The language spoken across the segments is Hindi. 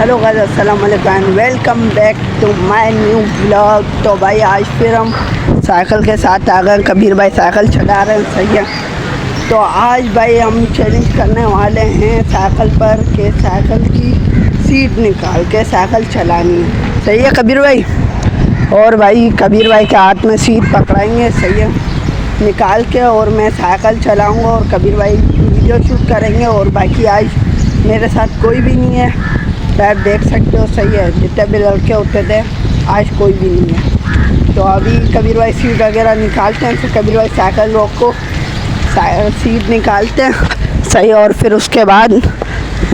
हेलो गाइस, अस्सलाम वालेकुम and welcome back to my new blog. तो भाई आज फिर हम साइकिल के साथ आ गए। कबीर भाई साइकिल चला रहे हैं, सही है। तो आज भाई हम चैलेंज करने वाले हैं साइकिल पर कि साइकिल की सीट निकाल के साइकिल चलानी है, सही है कबीर भाई। और भाई कबीर भाई के हाथ में सीट पकड़ाएंगे, सही है, निकाल के, और मैं साइकिल चलाऊँगा और कबीर भाई वीडियो शूट करेंगे। और बाकी आज मेरे साथ कोई भी नहीं है, आप देख सकते हो, सही है। जितने भी लड़के होते थे आज कोई भी नहीं है। तो अभी कबीर भाई सीट वगैरह निकालते हैं, फिर कबीर भाई साइकिल रोको, सीट निकालते हैं, सही। और फिर उसके बाद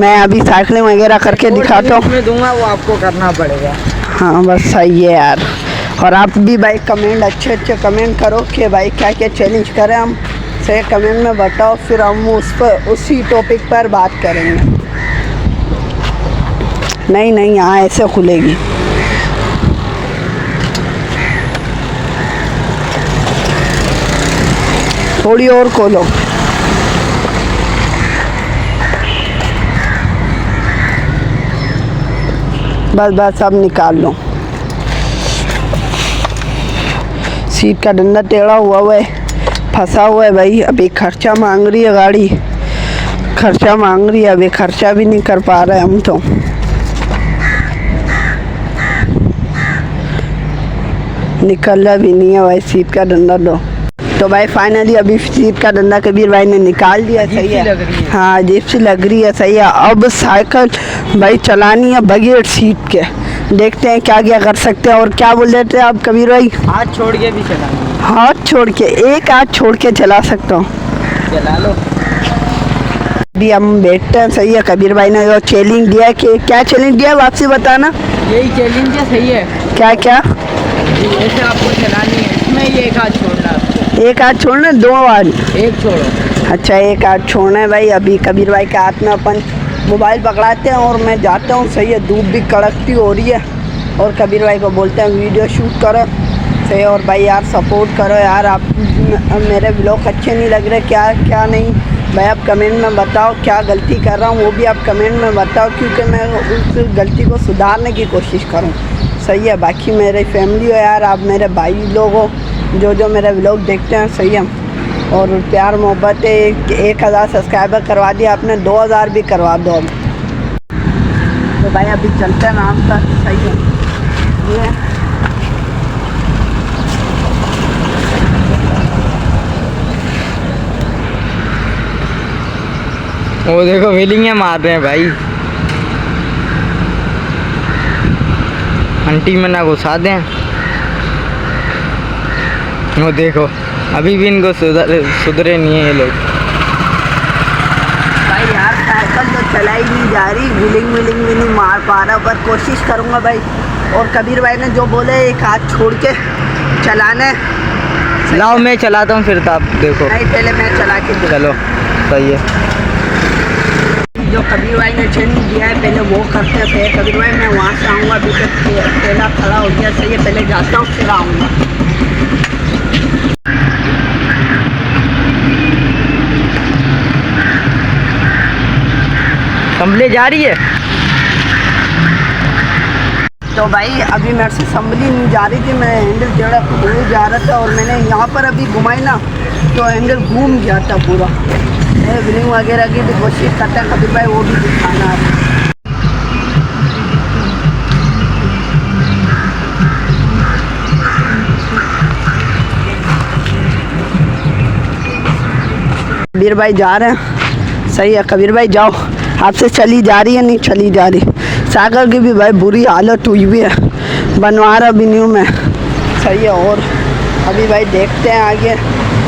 मैं अभी साइकिलिंग वगैरह करके दिखाता हूँ। मैं दूंगा वो आपको करना पड़ेगा। हाँ बस सही है यार। और आप भी भाई कमेंट अच्छे कमेंट करो कि भाई क्या क्या चैलेंज करें हम, सही कमेंट में बताओ, फिर हम उस पर उसी टॉपिक पर बात करेंगे। नहीं यहाँ ऐसे खुलेगी। थोड़ी और खोलो। बस अब निकाल लो। सीट का डंडा टेढ़ा हुआ है, फंसा हुआ है भाई। अभी खर्चा मांग रही है गाड़ी, खर्चा मांग रही है। अभी खर्चा भी नहीं कर पा रहे हम तो। निकल रहा भी नहीं है भाई सीट का डंडा। तो भाई फाइनली अभी सीट का डंडा कबीर भाई ने निकाल दिया, सही है। हाँ अजीब सी लग रही है, सही है। अब साइकिल भाई चलानी है बगैर सीट के। देखते हैं क्या क्या कर सकते हैं। और क्या बोल रहे थे आप कबीर भाई? हाथ छोड़ के भी चलाना। हाथ छोड़ के, एक हाथ छोड़ के चला सकता हूँ। चला लो। अभी हम बैठते हैं, सही है। कबीर भाई ने जो चैलेंज दिया है, कि क्या चैलेंज दिया है वापसी बताना। यही चैलेंज है, सही है। क्या ऐसे आपको चलानी है, इसमें ये एक हाथ छोड़ना है। एक हाथ छोड़ना, दो हाथ? एक छोड़ो। अच्छा एक हाथ छोड़ना है भाई। अभी कबीर भाई के हाथ में अपन मोबाइल पकड़ाते हैं और मैं जाता हूँ, सही है। धूप भी कड़कती हो रही है और कबीर भाई को बोलते हैं वीडियो शूट करो, सही है। और भाई यार सपोर्ट करो यार। आप मेरे व्लॉग अच्छे नहीं लग रहे, क्या नहीं भाई, आप कमेंट में बताओ क्या गलती कर रहा हूँ, वो भी आप कमेंट में बताओ, क्योंकि मैं उस गलती को सुधारने की कोशिश करूँ, सही है। बाकी मेरी फैमिली हो यार, आप मेरे भाई लोग हो जो मेरे व्लॉग देखते हैं, सही है। और प्यार मोहब्बत है। 1000 सब्सक्राइबर करवा दिया आपने, 2000 भी करवा दो अब। तो भाई अभी चलते हैं नाम तक, सही है। ये वो देखो व्हीलिंग मार रहे हैं भाई। आंटी में ना घुसा दें। वो देखो अभी भी इनको सुधरे नहीं है ये लोग। भाई यार साइकिल तो चलाई नहीं जा रही, व्हीलिंग भी नहीं मार पा रहा, पर कोशिश करूँगा भाई। और कबीर भाई ने जो बोले एक हाथ छोड़ के चलाने, लाओ मैं चलाता हूँ फिर तो आप देखो। नहीं पहले मैं चला के चलो सही है। जो कबीर भाई ने चैलेंज दिया है पहले वो करते थे। कबीर भाई मैं वहाँ से आऊँगा, अभी तक पहला खड़ा हो गया, सही है। पहले जाता हूँ फिर आऊँगा। कंप्लीट जा रही है। तो भाई अभी मेरे से संभली नहीं जा रही थी, मैं हैंडल टेढ़ा घूम जा रहा था और मैंने यहाँ पर अभी घुमाई ना तो हैंडल घूम गया था पूरा। व्हीलिंग वगैरह की भी कोशिश करता है कबीर भाई, वो भी दिखाना है। कबीर भाई जा रहे हैं, सही है। कबीर भाई जाओ, आपसे चली जा रही है, नहीं चली जा रही। साइकिल की भी भाई बुरी हालत हुई भी है, बनवा रहा भी न्यू में, सही है। और अभी भाई देखते हैं आगे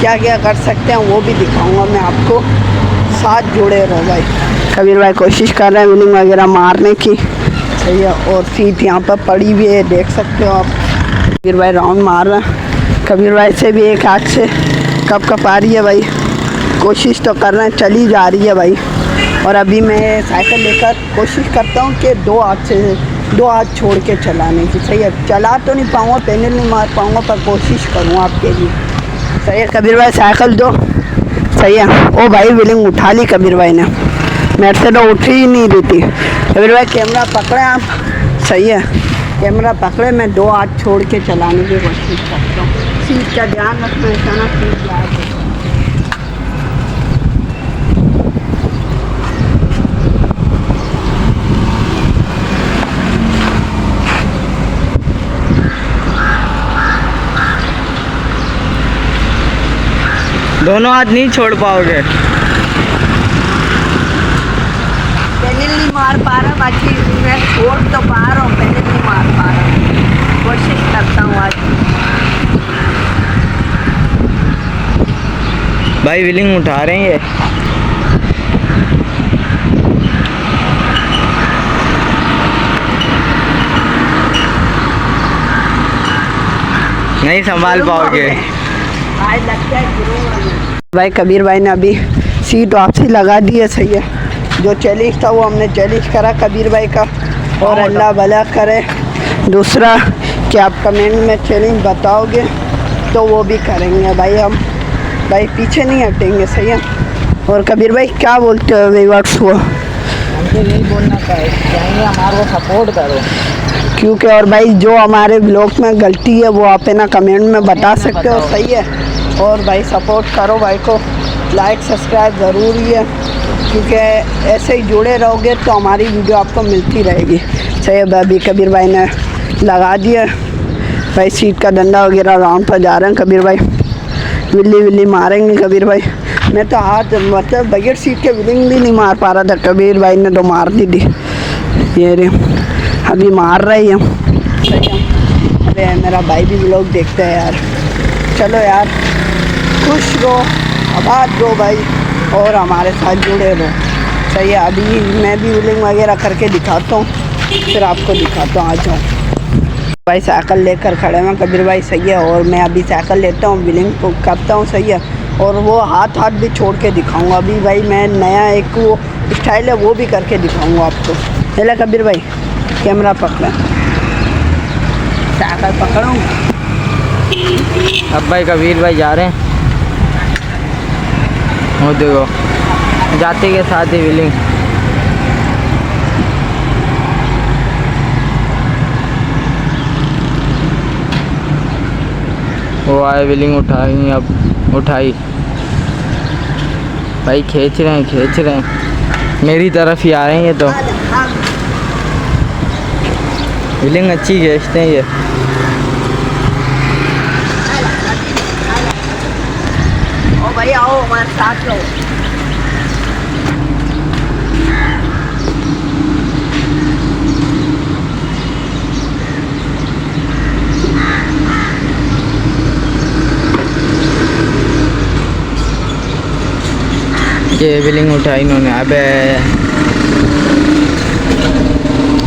क्या क्या कर सकते हैं, वो भी दिखाऊंगा मैं आपको, साथ जुड़े रहो भाई। कबीर भाई कोशिश कर रहे हैं व्हीलिंग वगैरह मारने की, सही है। और सीट यहाँ पर पड़ी हुई है, देख सकते हो आप। कबीर भाई राउंड मार रहे हैं। कबीर भाई से भी एक हाथ से कप आ रही है भाई, कोशिश तो कर रहे हैं, चली जा रही है भाई। और अभी मैं साइकिल लेकर कोशिश करता हूँ कि दो हाथ छोड़ के चलाने की, सही है। चला तो नहीं पाऊँगा, पैडल नहीं मार पाऊँगा, पर कोशिश करूँ आपके लिए, सही है। कबीर भाई साइकिल दो, सही है। ओ भाई व्हीलिंग उठा ली कबीर भाई ने, मेरे से तो उठ ही नहीं रही थी। कबीर भाई कैमरा पकड़े आप, सही है, कैमरा पकड़े, मैं 2 हाथ छोड़ के चलाने की कोशिश करता हूँ। सीट का ध्यान रखना, ऐसा ना सीट जाए। दोनों हाथ नहीं छोड़ पाओगे। पैडल नहीं मार पा रहा, बाकी मैं छोड़ तो पा रहा हूँ, पैडल नहीं मार पा रहा, कोशिश करता हूँ आज। भाई व्हीलिंग उठा रहे हैं ये। नहीं संभाल पाओगे। आज लगता है गिरूंगा। भाई कबीर भाई ने अभी सीट वापसी लगा दी है, सही है। जो चैलेंज था वो हमने चैलेंज करा कबीर भाई का, और अल्लाह भला करे। दूसरा कि आप कमेंट में चैलेंज बताओगे तो वो भी करेंगे भाई, हम भाई पीछे नहीं हटेंगे, सही है। और कबीर भाई क्या बोलते हो व्यूअर्स को? हमको यही बोलना चाहिए, हमारे को सपोर्ट करो। क्योंकि और भाई जो हमारे ब्लॉग में गलती है वो आप है ना कमेंट में बता सकते हो, सही है। और भाई सपोर्ट करो भाई को, लाइक सब्सक्राइब ज़रूरी है, क्योंकि ऐसे ही जुड़े रहोगे तो हमारी वीडियो आपको मिलती रहेगी, सही है। अभी कबीर भाई ने लगा दिया भाई, सीट का डंडा वगैरह राउंड पर जा रहे हैं कबीर भाई, विल्ली विल्ली मारेंगे कबीर भाई। मैं तो हाथ मतलब बगैर सीट के विलिंग भी नहीं मार पा रहा था, कबीर भाई ने तो मार दी थी। ये रे अभी मार रही है, सही है। अरे मेरा भाई भी व्लॉग देखता है यार। चलो यार, खुश रहो, आबाद रहो भाई, और हमारे साथ जुड़े रहो, सही है। अभी मैं भी व्लॉग वगैरह करके दिखाता हूँ, फिर आपको दिखाता हूँ। आ जाओ भाई, साइकिल लेकर खड़े हैं कबीर भाई, सही है। और मैं अभी साइकिल लेता हूँ, व्लॉग करता हूँ, सही है। और वो हाथ भी छोड़ के दिखाऊंगा अभी भाई, मैं नया एक वो स्टाइल है वो भी करके दिखाऊंगा आपको। चला कबीर भाई, कैमरा पकड़ा, साइकिल पकड़ूँ। अब भाई कबीर भाई जा रहे हैं, वो देखो जाते के साथ ही व्हीलिंग। वो आए, व्हीलिंग उठाई, अब उठाई भाई, खींच रहे हैं, मेरी तरफ ही आ रहे हैं ये तो। व्हीलिंग अच्छी खींचते हैं ये। ओ भाई आओ हमारे साथ लो। ये व्हीलिंग उठाई इन्होंने। अबे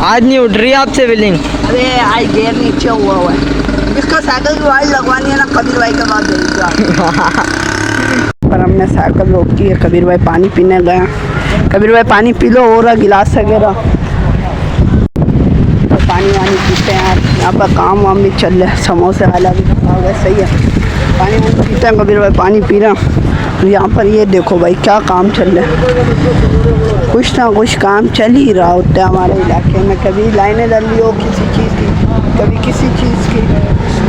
आज नहीं उठ रही आपसे व्हीलिंग। अरे आज गेयर नीचे हुआ है, इसको साइकिल की वायर लगवानी है ना कबीर भाई के बाद भेज। पर हमने साइकिल रोक दी है, कबीर भाई पानी पीने गए। कबीर भाई पानी पी लो, और गिलास वगैरह तो पानी वानी पीते हैं यार। यहाँ पर काम वाम भी चल रहा है, समोसे वाला भी हो गया, सही है। पानी वानी पीते हैं, कबीर भाई पानी पी रहा। तो यहाँ पर ये देखो भाई क्या काम चल रहा है, कुछ ना कुछ काम चल ही रहा होता है हमारे इलाके में। कभी लाइनें डल रही हो किसी चीज़ की, कभी किसी चीज़ की।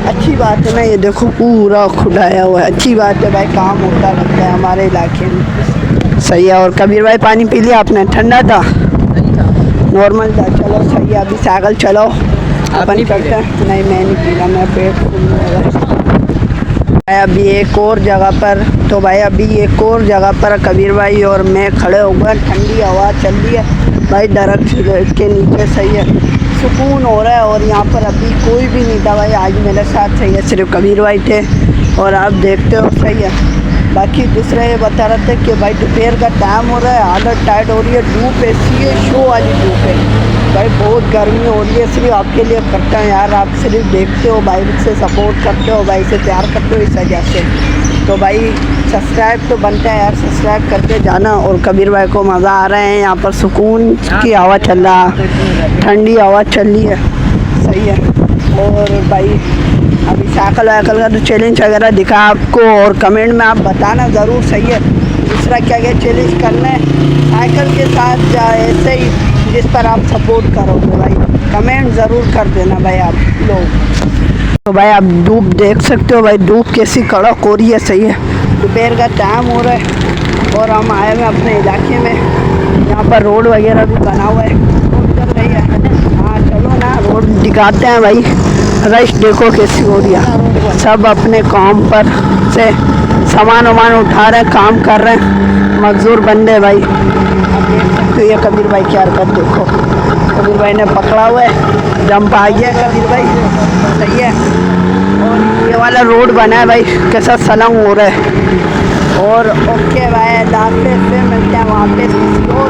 अच्छी बात है ना, ये देखो पूरा खुदाया हुआ है, अच्छी बात है भाई, काम होता लगता है हमारे इलाके में, सही है। और कबीर भाई पानी पी लिया आपने? ठंडा था? नॉर्मल था? चलो सही है, अभी साइकिल चलाओ अपन करते हैं। नहीं मैं नहीं पी रहा, मैं पेट फूल अभी एक और जगह पर। तो भाई अभी एक और जगह पर कबीर भाई और मैं खड़े हो गए, ठंडी हवा चल रही है भाई, दरख्त के नीचे, सही है, सुकून हो रहा है। और यहाँ पर अभी कोई भी नहीं था भाई आज मेरे साथ, सही है, सिर्फ कबीर भाई थे। और आप देखते हो, सही है। बाकी दूसरे ये बता रहे थे कि भाई दोपहर का टाइम हो रहा है, हालत टाइट हो रही है, धूप ऐसी है, शो वाली धूप है भाई, बहुत गर्मी हो रही है। सिर्फ आपके लिए करता है यार, आप सिर्फ देखते हो भाई, से सपोर्ट करते हो भाई, से प्यार करते हो इस वजह से। तो भाई सब्सक्राइब तो बनता है यार, सब्सक्राइब करके जाना। और कबीर भाई को मज़ा आ रहा है, यहाँ पर सुकून की हवा चल रहा, ठंडी हवा चल रही है, सही है। और भाई अभी साइकिल वाइकिल का तो चैलेंज वगैरह दिखा आपको, और कमेंट में आप बताना ज़रूर, सही है। दूसरा क्या क्या चैलेंज करना है साइकिल के साथ, ऐसे ही जिस पर आप सपोर्ट करोगे भाई। कमेंट ज़रूर कर देना भाई आप लोग। तो भाई आप धूप देख सकते हो भाई, धूप कैसी कड़क हो रही है। सही है, दोपहर का टाइम हो रहा है और हम आए हुए अपने इलाके में। यहाँ पर रोड वगैरह भी बना हुआ है, रोड चल रही है। हाँ चलो ना, रोड दिखाते हैं भाई। रश देखो कैसी हो रही है, सब अपने काम पर से सामान वामान उठा रहे हैं, काम कर रहे हैं, मजदूर बंदे भाई। अब देख सकते हो ये कबीर भाई की हरकत देखो, कबीर भाई ने पकड़ा हुआ है, जंप आ गया कबीर भाई। सही है, और ये वाला रोड बना है भाई, कैसा सलंग हो रहा है। और ओके भाई, अल्लाह हाफ़िज़, फिर मिलते हैं वहाँ पे किसी और